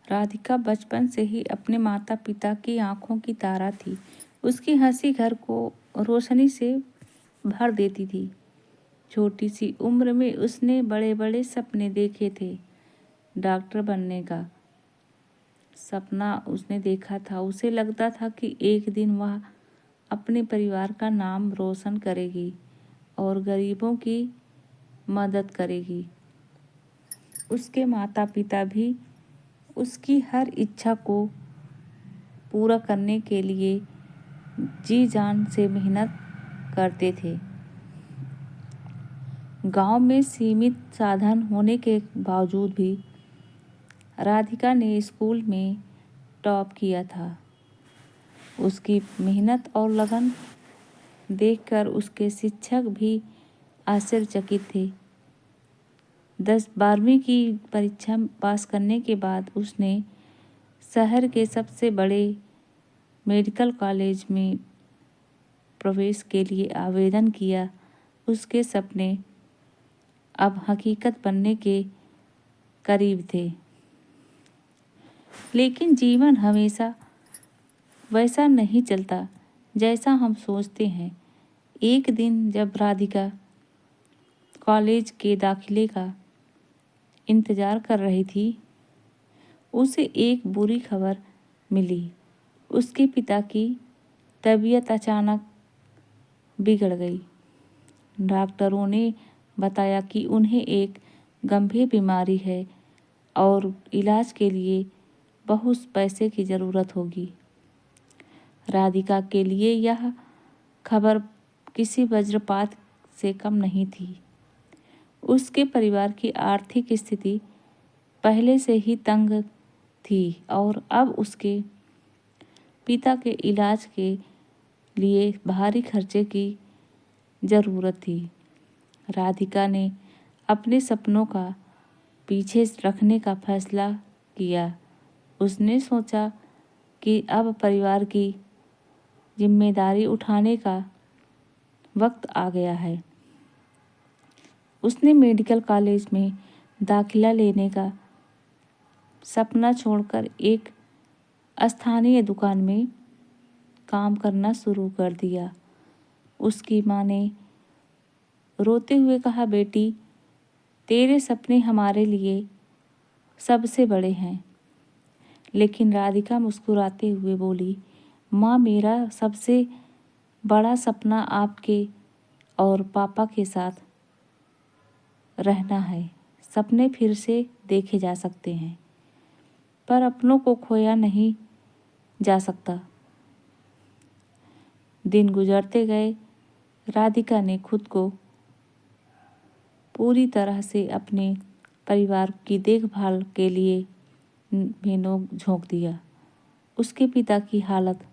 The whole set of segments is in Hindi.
राधिका बचपन से ही अपने माता पिता की आंखों की तारा थी। उसकी हंसी घर को रोशनी से भर देती थी। छोटी सी उम्र में उसने बड़े बड़े सपने देखे थे। डॉक्टर बनने का सपना उसने देखा था। उसे लगता था कि एक दिन वह अपने परिवार का नाम रोशन करेगी और गरीबों की मदद करेगी। उसके माता पिता भी उसकी हर इच्छा को पूरा करने के लिए जी जान से मेहनत करते थे। गांव में सीमित साधन होने के बावजूद भी राधिका ने स्कूल में टॉप किया था। उसकी मेहनत और लगन देखकर उसके शिक्षक भी आश्चर्यचकित थे। 12वीं की परीक्षा पास करने के बाद उसने शहर के सबसे बड़े मेडिकल कॉलेज में प्रवेश के लिए आवेदन किया। उसके सपने अब हकीकत बनने के करीब थे। लेकिन जीवन हमेशा वैसा नहीं चलता जैसा हम सोचते हैं। एक दिन जब राधिका कॉलेज के दाखिले का इंतज़ार कर रही थी, उसे एक बुरी खबर मिली। उसके पिता की तबीयत अचानक बिगड़ गई। डॉक्टरों ने बताया कि उन्हें एक गंभीर बीमारी है और इलाज के लिए बहुत पैसे की ज़रूरत होगी। राधिका के लिए यह खबर किसी वज्रपात से कम नहीं थी। उसके परिवार की आर्थिक स्थिति पहले से ही तंग थी और अब उसके पिता के इलाज के लिए भारी खर्चे की ज़रूरत थी। राधिका ने अपने सपनों का पीछे रखने का फैसला किया। उसने सोचा कि अब परिवार की जिम्मेदारी उठाने का वक्त आ गया है। उसने मेडिकल कॉलेज में दाखिला लेने का सपना छोड़कर एक स्थानीय दुकान में काम करना शुरू कर दिया। उसकी माँ ने रोते हुए कहा, बेटी, तेरे सपने हमारे लिए सबसे बड़े हैं। लेकिन राधिका मुस्कुराते हुए बोली, माँ, मेरा सबसे बड़ा सपना आपके और पापा के साथ रहना है। सपने फिर से देखे जा सकते हैं, पर अपनों को खोया नहीं जा सकता। दिन गुजरते गए। राधिका ने खुद को पूरी तरह से अपने परिवार की देखभाल के लिए में झोंक दिया। उसके पिता की हालत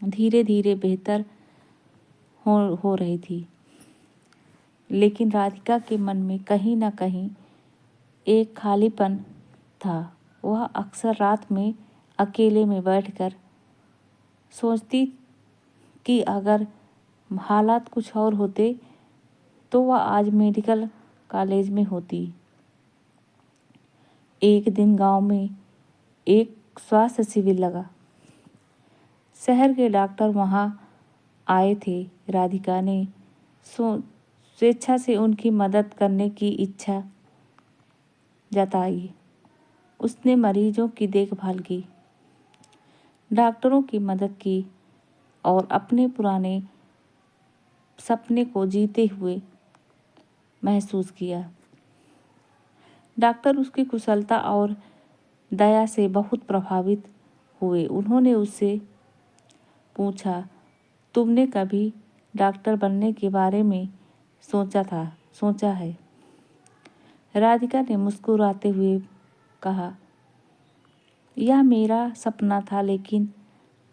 धीरे धीरे बेहतर हो रही थी, लेकिन राधिका के मन में कहीं ना कहीं एक खालीपन था। वह अक्सर रात में अकेले में बैठकर सोचती कि अगर हालात कुछ और होते तो वह आज मेडिकल कॉलेज में होती। एक दिन गांव में एक स्वास्थ्य शिविर लगा। शहर के डॉक्टर वहां आए थे। राधिका ने स्वेच्छा से उनकी मदद करने की इच्छा जताई। उसने मरीजों की देखभाल की, डॉक्टरों की मदद की और अपने पुराने सपने को जीते हुए महसूस किया। डॉक्टर उसकी कुशलता और दया से बहुत प्रभावित हुए। उन्होंने उससे पूछा, तुमने कभी डॉक्टर बनने के बारे में सोचा है? राधिका ने मुस्कुराते हुए कहा, यह मेरा सपना था, लेकिन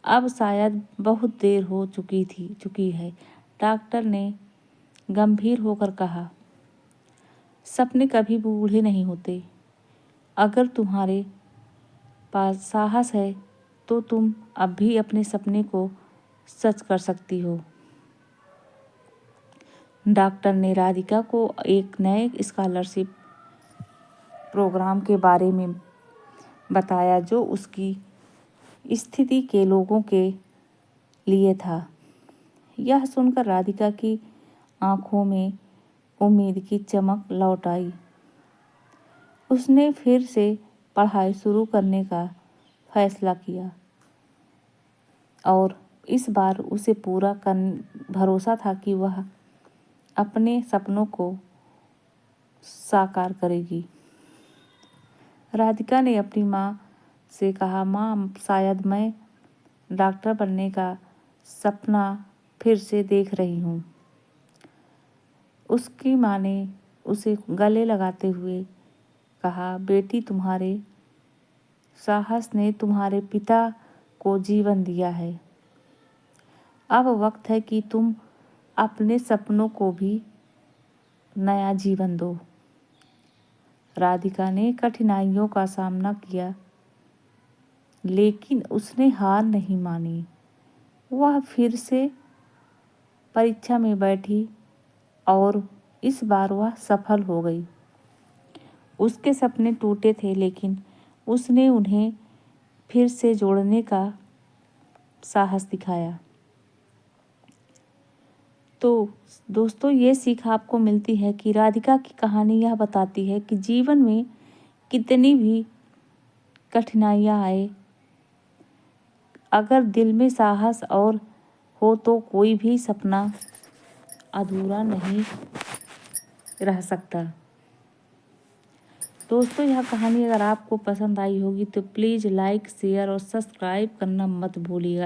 अब शायद बहुत देर हो चुकी है। डॉक्टर ने गंभीर होकर कहा, सपने कभी बूढ़े नहीं होते। अगर तुम्हारे पास साहस है तो तुम अब भी अपने सपने को सच कर सकती हो। डॉक्टर ने राधिका को एक नए स्कॉलरशिप प्रोग्राम के बारे में बताया जो उसकी स्थिति के लोगों के लिए था। यह सुनकर राधिका की आंखों में उम्मीद की चमक लौट आई। उसने फिर से पढ़ाई शुरू करने का फैसला किया और इस बार उसे पूरा भरोसा था कि वह अपने सपनों को साकार करेगी। राधिका ने अपनी माँ से कहा, माँ, शायद मैं डॉक्टर बनने का सपना फिर से देख रही हूँ। उसकी माँ ने उसे गले लगाते हुए कहा, बेटी, तुम्हारे साहस ने तुम्हारे पिता को जीवन दिया है। अब वक्त है कि तुम अपने सपनों को भी नया जीवन दो। राधिका ने कठिनाइयों का सामना किया, लेकिन उसने हार नहीं मानी। वह फिर से परीक्षा में बैठी और इस बार वह सफल हो गई। उसके सपने टूटे थे, लेकिन उसने उन्हें फिर से जोड़ने का साहस दिखाया। तो दोस्तों, ये सीख आपको मिलती है कि राधिका की कहानी यह बताती है कि जीवन में कितनी भी कठिनाइयाँ आए, अगर दिल में साहस और हो तो कोई भी सपना अधूरा नहीं रह सकता। दोस्तों, यह कहानी अगर आपको पसंद आई होगी तो प्लीज़ लाइक, शेयर और सब्सक्राइब करना मत भूलिएगा।